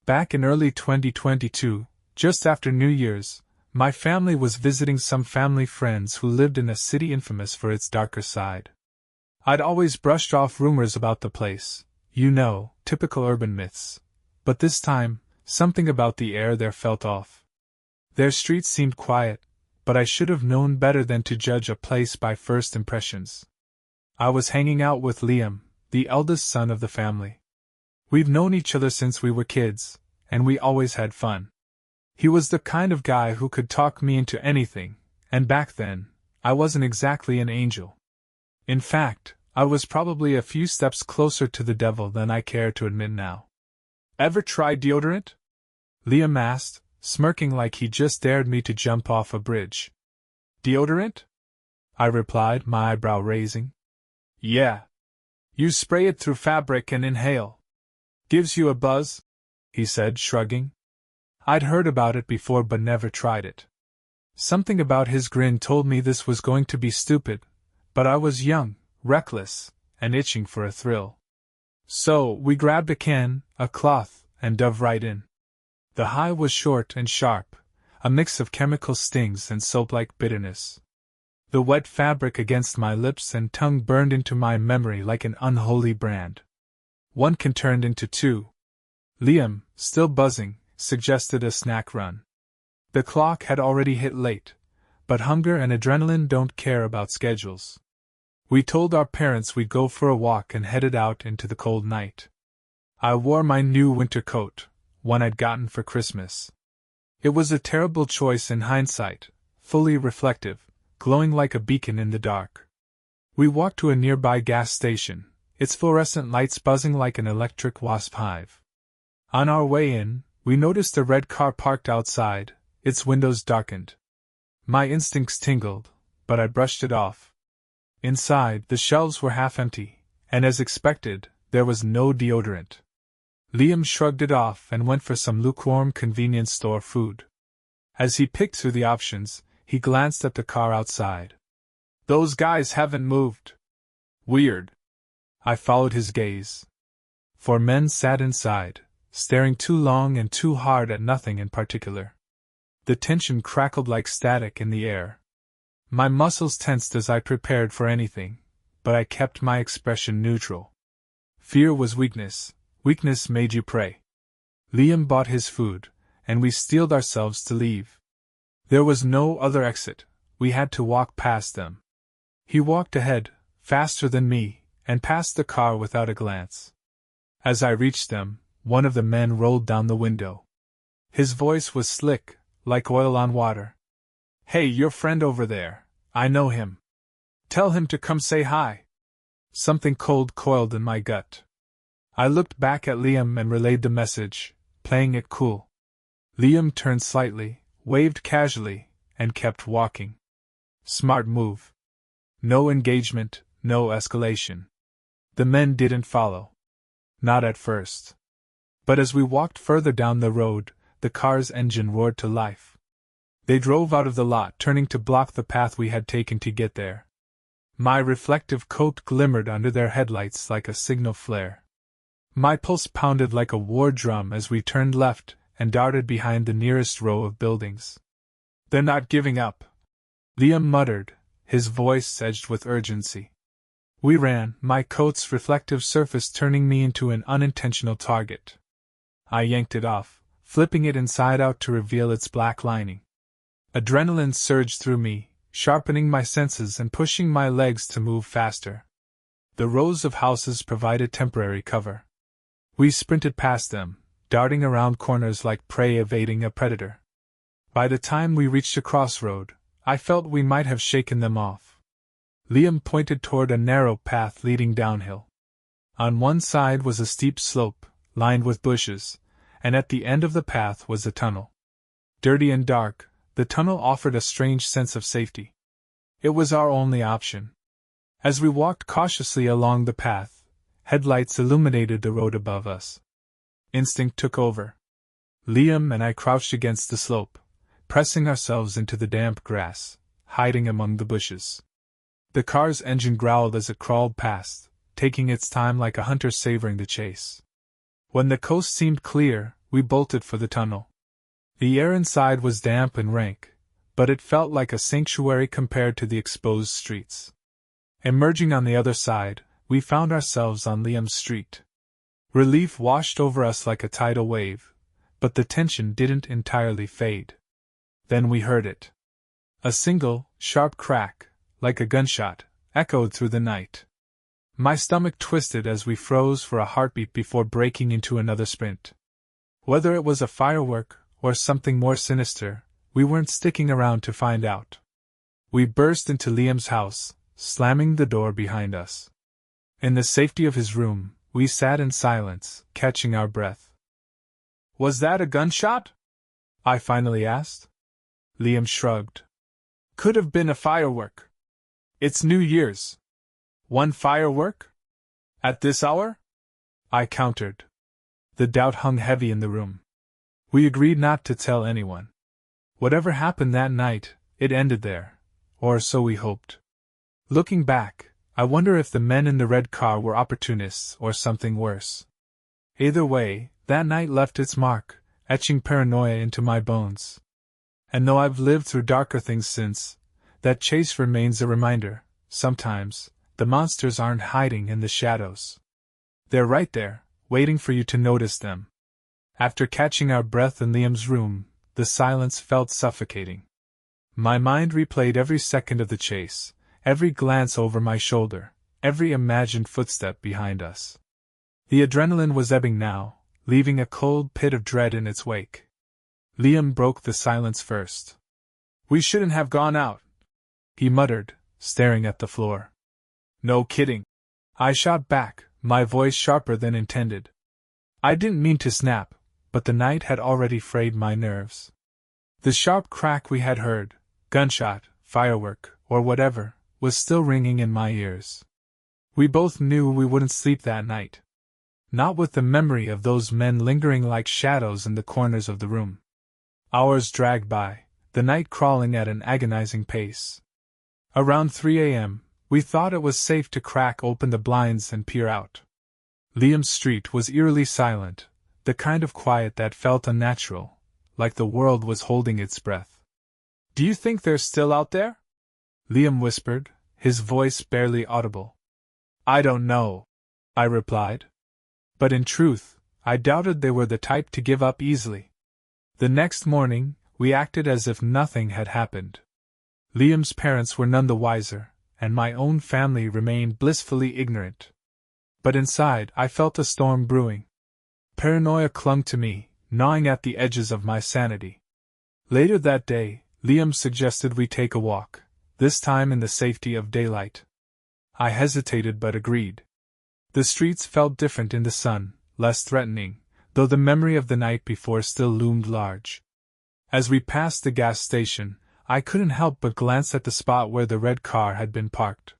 Back in early 2022, just after New Year's, my family was visiting some family friends who lived in a city infamous for its darker side. I'd always brushed off rumors about the place, typical urban myths. But this time, something about the air there felt off. Their streets seemed quiet, but I should have known better than to judge a place by first impressions. I was hanging out with Liam, the eldest son of the family. We've known each other since we were kids, and we always had fun. He was the kind of guy who could talk me into anything, and back then, I wasn't exactly an angel. In fact, I was probably a few steps closer to the devil than I care to admit now. Ever tried deodorant? Liam asked, smirking like he just dared me to jump off a bridge. Deodorant? I replied, my eyebrow raising. Yeah. You spray it through fabric and inhale. Gives you a buzz? He said, shrugging. I'd heard about it before but never tried it. Something about his grin told me this was going to be stupid, but I was young, reckless, and itching for a thrill. So, we grabbed a can, a cloth, and dove right in. The high was short and sharp, a mix of chemical stings and soap-like bitterness. The wet fabric against my lips and tongue burned into my memory like an unholy brand. One can turn into two. Liam, still buzzing, suggested a snack run. The clock had already hit late, but hunger and adrenaline don't care about schedules. We told our parents we'd go for a walk and headed out into the cold night. I wore my new winter coat, one I'd gotten for Christmas. It was a terrible choice in hindsight, fully reflective, glowing like a beacon in the dark. We walked to a nearby gas station, its fluorescent lights buzzing like an electric wasp hive. On our way in, we noticed a red car parked outside, its windows darkened. My instincts tingled, but I brushed it off. Inside, the shelves were half empty, and as expected, there was no deodorant. Liam shrugged it off and went for some lukewarm convenience store food. As he picked through the options, he glanced at the car outside. Those guys haven't moved. Weird. I followed his gaze. 4 men sat inside, staring too long and too hard at nothing in particular. The tension crackled like static in the air. My muscles tensed as I prepared for anything, but I kept my expression neutral. Fear was weakness. Weakness made you pray. Liam bought his food, and we steeled ourselves to leave. There was no other exit, we had to walk past them. He walked ahead, faster than me, and passed the car without a glance. As I reached them, one of the men rolled down the window. His voice was slick, like oil on water. Hey, your friend over there, I know him. Tell him to come say hi. Something cold coiled in my gut. I looked back at Liam and relayed the message, playing it cool. Liam turned slightly, waved casually, and kept walking. Smart move. No engagement, no escalation. The men didn't follow. Not at first. But as we walked further down the road, the car's engine roared to life. They drove out of the lot, turning to block the path we had taken to get there. My reflective coat glimmered under their headlights like a signal flare. My pulse pounded like a war drum as we turned left and darted behind the nearest row of buildings. They're not giving up, Liam muttered, his voice edged with urgency. We ran, my coat's reflective surface turning me into an unintentional target. I yanked it off, flipping it inside out to reveal its black lining. Adrenaline surged through me, sharpening my senses and pushing my legs to move faster. The rows of houses provided temporary cover. We sprinted past them, darting around corners like prey evading a predator. By the time we reached a crossroad, I felt we might have shaken them off. Liam pointed toward a narrow path leading downhill. On one side was a steep slope, lined with bushes, and at the end of the path was a tunnel. Dirty and dark, the tunnel offered a strange sense of safety. It was our only option. As we walked cautiously along the path, headlights illuminated the road above us. Instinct took over. Liam and I crouched against the slope, pressing ourselves into the damp grass, hiding among the bushes. The car's engine growled as it crawled past, taking its time like a hunter savoring the chase. When the coast seemed clear, we bolted for the tunnel. The air inside was damp and rank, but it felt like a sanctuary compared to the exposed streets. Emerging on the other side, we found ourselves on Liam's street. Relief washed over us like a tidal wave, but the tension didn't entirely fade. Then we heard it. A single, sharp crack, like a gunshot, echoed through the night. My stomach twisted as we froze for a heartbeat before breaking into another sprint. Whether it was a firework or something more sinister, we weren't sticking around to find out. We burst into Liam's house, slamming the door behind us. In the safety of his room, we sat in silence, catching our breath. "Was that a gunshot?" I finally asked. Liam shrugged. "Could have been a firework. It's New Year's. One firework? At this hour?" I countered. The doubt hung heavy in the room. We agreed not to tell anyone. Whatever happened that night, it ended there, or so we hoped. Looking back, I wonder if the men in the red car were opportunists or something worse. Either way, that night left its mark, etching paranoia into my bones. And though I've lived through darker things since, that chase remains a reminder. Sometimes, the monsters aren't hiding in the shadows. They're right there, waiting for you to notice them. After catching our breath in Liam's room, the silence felt suffocating. My mind replayed every second of the chase, every glance over my shoulder, every imagined footstep behind us. The adrenaline was ebbing now, leaving a cold pit of dread in its wake. Liam broke the silence first. "We shouldn't have gone out," he muttered, staring at the floor. "No kidding," I shot back, my voice sharper than intended. I didn't mean to snap, but the night had already frayed my nerves. The sharp crack we had heard, gunshot, firework, or whatever, was still ringing in my ears. We both knew we wouldn't sleep that night. Not with the memory of those men lingering like shadows in the corners of the room. Hours dragged by, the night crawling at an agonizing pace. Around 3 a.m., we thought it was safe to crack open the blinds and peer out. Liam's street was eerily silent, the kind of quiet that felt unnatural, like the world was holding its breath. "Do you think they're still out there?" Liam whispered, his voice barely audible. "I don't know," I replied. But in truth, I doubted they were the type to give up easily. The next morning, we acted as if nothing had happened. Liam's parents were none the wiser, and my own family remained blissfully ignorant. But inside, I felt a storm brewing. Paranoia clung to me, gnawing at the edges of my sanity. Later that day, Liam suggested we take a walk, this time in the safety of daylight. I hesitated but agreed. The streets felt different in the sun, less threatening, though the memory of the night before still loomed large. As we passed the gas station, I couldn't help but glance at the spot where the red car had been parked.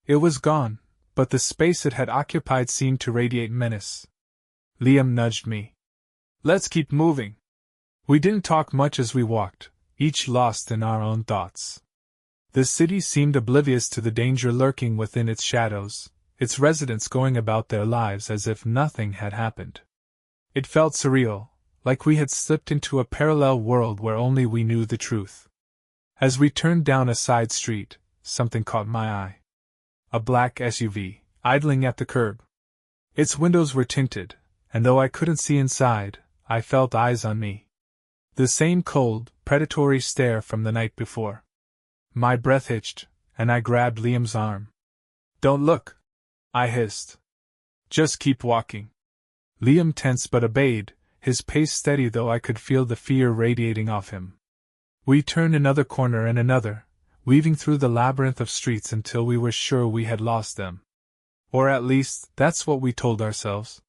It was gone, but the space it had occupied seemed to radiate menace. Liam nudged me. "Let's keep moving." We didn't talk much as we walked, each lost in our own thoughts. The city seemed oblivious to the danger lurking within its shadows, its residents going about their lives as if nothing had happened. It felt surreal, like we had slipped into a parallel world where only we knew the truth. As we turned down a side street, something caught my eye. A black SUV, idling at the curb. Its windows were tinted, and though I couldn't see inside, I felt eyes on me. The same cold, predatory stare from the night before. My breath hitched, and I grabbed Liam's arm. "Don't look," I hissed. "Just keep walking." Liam tensed but obeyed, his pace steady though I could feel the fear radiating off him. We turned another corner and another, weaving through the labyrinth of streets until we were sure we had lost them. Or at least, that's what we told ourselves.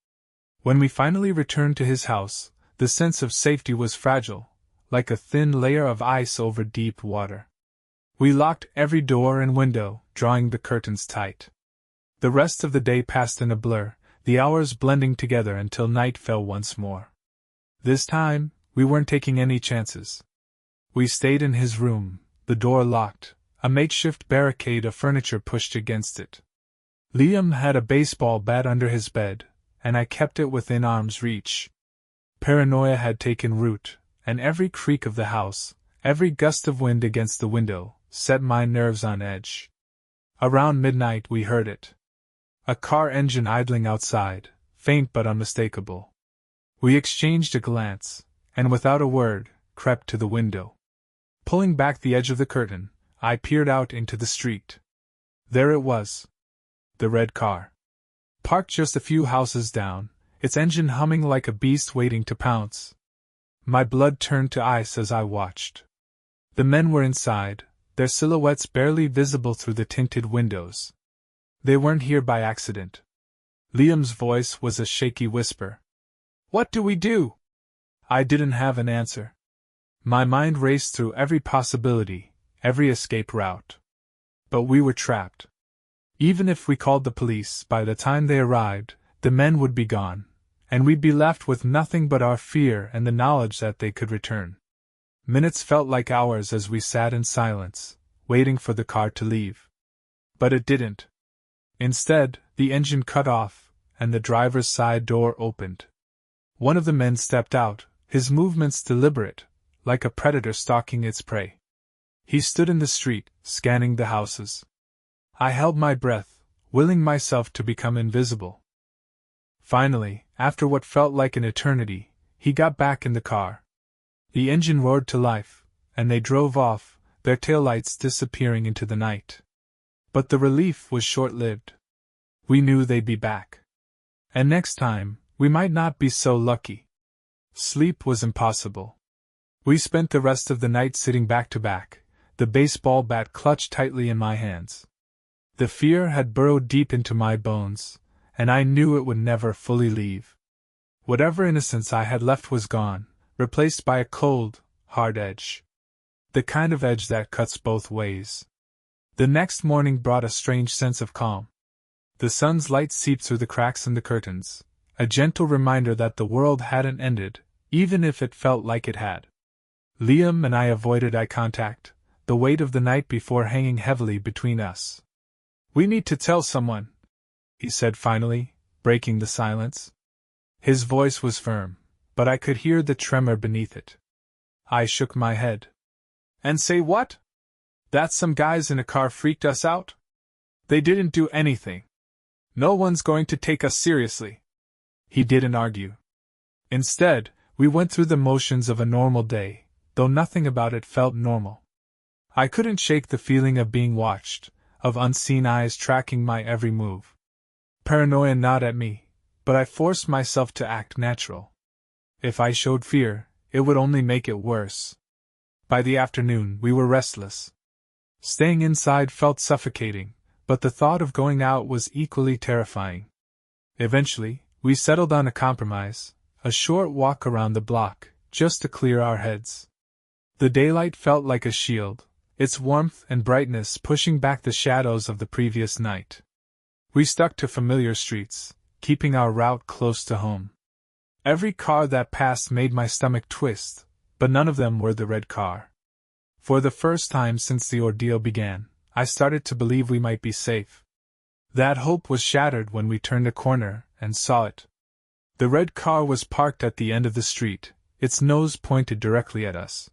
When we finally returned to his house, the sense of safety was fragile, like a thin layer of ice over deep water. We locked every door and window, drawing the curtains tight. The rest of the day passed in a blur, the hours blending together until night fell once more. This time, we weren't taking any chances. We stayed in his room, the door locked, a makeshift barricade of furniture pushed against it. Liam had a baseball bat under his bed, and I kept it within arm's reach. Paranoia had taken root, and every creak of the house, every gust of wind against the window, set my nerves on edge. Around midnight we heard it. A car engine idling outside, faint but unmistakable. We exchanged a glance, and without a word, crept to the window. Pulling back the edge of the curtain, I peered out into the street. There it was. The red car. Parked just a few houses down, its engine humming like a beast waiting to pounce. My blood turned to ice as I watched. The men were inside, their silhouettes barely visible through the tinted windows. They weren't here by accident. Liam's voice was a shaky whisper. "What do we do?" I didn't have an answer. My mind raced through every possibility, every escape route. But we were trapped. Even if we called the police, by the time they arrived, the men would be gone, and we'd be left with nothing but our fear and the knowledge that they could return. Minutes felt like hours as we sat in silence, waiting for the car to leave. But it didn't. Instead, the engine cut off, and the driver's side door opened. One of the men stepped out, his movements deliberate, like a predator stalking its prey. He stood in the street, scanning the houses. I held my breath, willing myself to become invisible. Finally, after what felt like an eternity, he got back in the car. The engine roared to life, and they drove off, their taillights disappearing into the night. But the relief was short-lived. We knew they'd be back. And next time, we might not be so lucky. Sleep was impossible. We spent the rest of the night sitting back to back, the baseball bat clutched tightly in my hands. The fear had burrowed deep into my bones, and I knew it would never fully leave. Whatever innocence I had left was gone, replaced by a cold, hard edge. The kind of edge that cuts both ways. The next morning brought a strange sense of calm. The sun's light seeped through the cracks in the curtains, a gentle reminder that the world hadn't ended, even if it felt like it had. Liam and I avoided eye contact, the weight of the night before hanging heavily between us. "We need to tell someone," he said finally, breaking the silence. His voice was firm, but I could hear the tremor beneath it. I shook my head. "And say what? That some guys in a car freaked us out? They didn't do anything. No one's going to take us seriously." He didn't argue. Instead, we went through the motions of a normal day, though nothing about it felt normal. I couldn't shake the feeling of being watched, of unseen eyes tracking my every move. Paranoia gnawed at me, but I forced myself to act natural. If I showed fear, it would only make it worse. By the afternoon, we were restless. Staying inside felt suffocating, but the thought of going out was equally terrifying. Eventually, we settled on a compromise, a short walk around the block, just to clear our heads. The daylight felt like a shield, its warmth and brightness pushing back the shadows of the previous night. We stuck to familiar streets, keeping our route close to home. Every car that passed made my stomach twist, but none of them were the red car. For the first time since the ordeal began, I started to believe we might be safe. That hope was shattered when we turned a corner and saw it. The red car was parked at the end of the street, its nose pointed directly at us.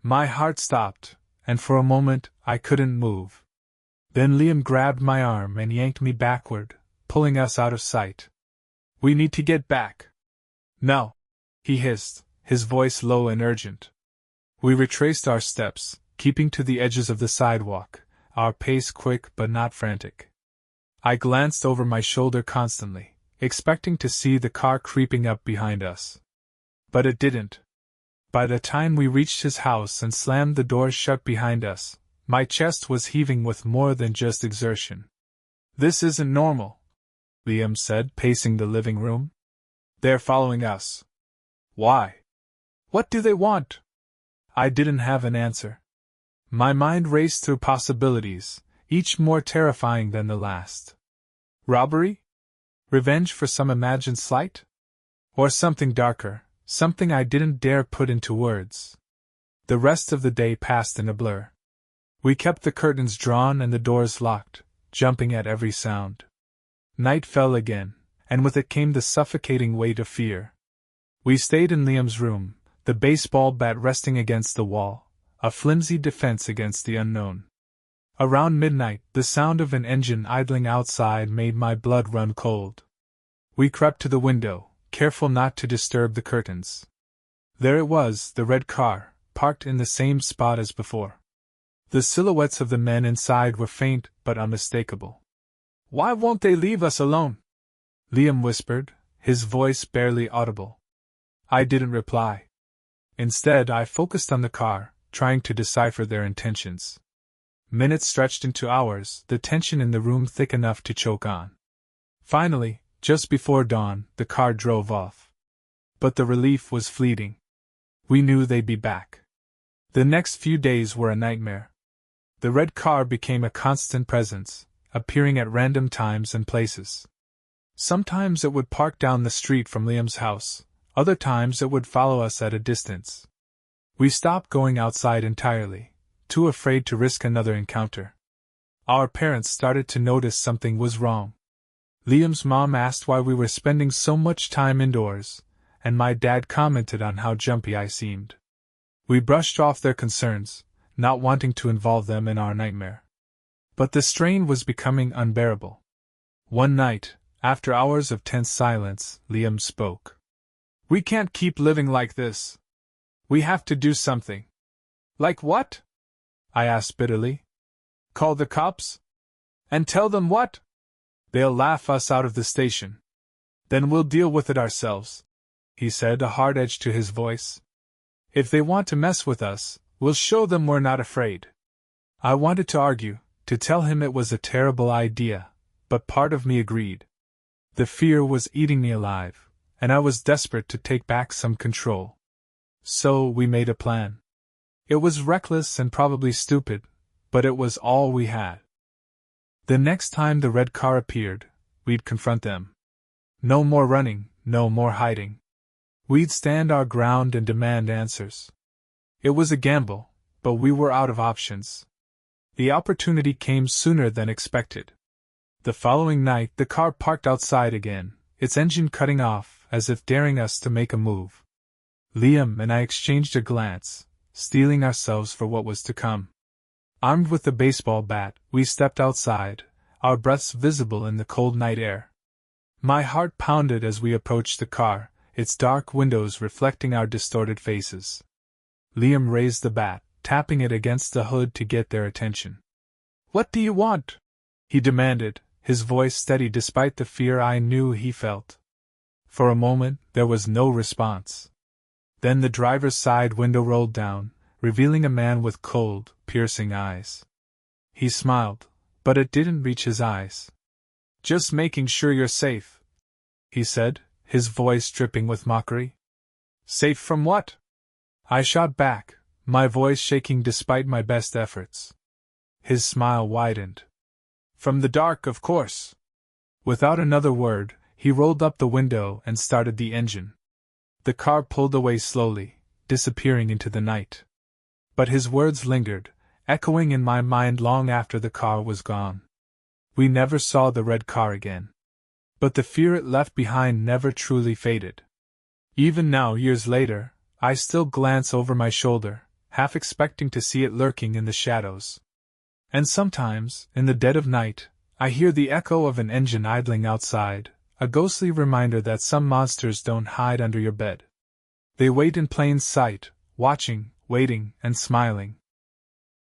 My heart stopped, and for a moment I couldn't move. Then Liam grabbed my arm and yanked me backward, pulling us out of sight. "We need to get back." "No," he hissed, his voice low and urgent. We retraced our steps, keeping to the edges of the sidewalk, our pace quick but not frantic. I glanced over my shoulder constantly, expecting to see the car creeping up behind us. But it didn't. By the time we reached his house and slammed the doors shut behind us, my chest was heaving with more than just exertion. "This isn't normal," Liam said, pacing the living room. "They're following us." "Why? What do they want?" I didn't have an answer. My mind raced through possibilities, each more terrifying than the last. Robbery? Revenge for some imagined slight? Or something darker, something I didn't dare put into words. The rest of the day passed in a blur. We kept the curtains drawn and the doors locked, jumping at every sound. Night fell again, and with it came the suffocating weight of fear. We stayed in Liam's room, the baseball bat resting against the wall, a flimsy defense against the unknown. Around midnight, the sound of an engine idling outside made my blood run cold. We crept to the window, careful not to disturb the curtains. There it was, the red car, parked in the same spot as before. The silhouettes of the men inside were faint but unmistakable. "Why won't they leave us alone?" Liam whispered, his voice barely audible. I didn't reply. Instead, I focused on the car, trying to decipher their intentions. Minutes stretched into hours, the tension in the room thick enough to choke on. Finally, just before dawn, the car drove off. But the relief was fleeting. We knew they'd be back. The next few days were a nightmare. The red car became a constant presence, appearing at random times and places. Sometimes it would park down the street from Liam's house, other times it would follow us at a distance. We stopped going outside entirely, too afraid to risk another encounter. Our parents started to notice something was wrong. Liam's mom asked why we were spending so much time indoors, and my dad commented on how jumpy I seemed. We brushed off their concerns, not wanting to involve them in our nightmare. But the strain was becoming unbearable. One night, after hours of tense silence, Liam spoke. "We can't keep living like this. We have to do something." "Like what?" I asked bitterly. "Call the cops? And tell them what?" "They'll laugh us out of the station. Then we'll deal with it ourselves," he said, a hard edge to his voice. "If they want to mess with us, we'll show them we're not afraid." I wanted to argue, to tell him it was a terrible idea, but part of me agreed. The fear was eating me alive, and I was desperate to take back some control. So we made a plan. It was reckless and probably stupid, but it was all we had. The next time the red car appeared, we'd confront them. No more running, no more hiding. We'd stand our ground and demand answers. It was a gamble, but we were out of options. The opportunity came sooner than expected. The following night, the car parked outside again, its engine cutting off, as if daring us to make a move. Liam and I exchanged a glance, steeling ourselves for what was to come. Armed with the baseball bat, we stepped outside, our breaths visible in the cold night air. My heart pounded as we approached the car, its dark windows reflecting our distorted faces. Liam raised the bat, tapping it against the hood to get their attention. "What do you want?" he demanded, his voice steady despite the fear I knew he felt. For a moment, there was no response. Then the driver's side window rolled down, revealing a man with cold, piercing eyes. He smiled, but it didn't reach his eyes. "Just making sure you're safe," he said, his voice dripping with mockery. "Safe from what?" I shot back, my voice shaking despite my best efforts. His smile widened. "From the dark, of course." Without another word, he rolled up the window and started the engine. The car pulled away slowly, disappearing into the night. But his words lingered, echoing in my mind long after the car was gone. We never saw the red car again. But the fear it left behind never truly faded. Even now, years later, I still glance over my shoulder, half expecting to see it lurking in the shadows. And sometimes, in the dead of night, I hear the echo of an engine idling outside, a ghostly reminder that some monsters don't hide under your bed. They wait in plain sight, watching, waiting, and smiling.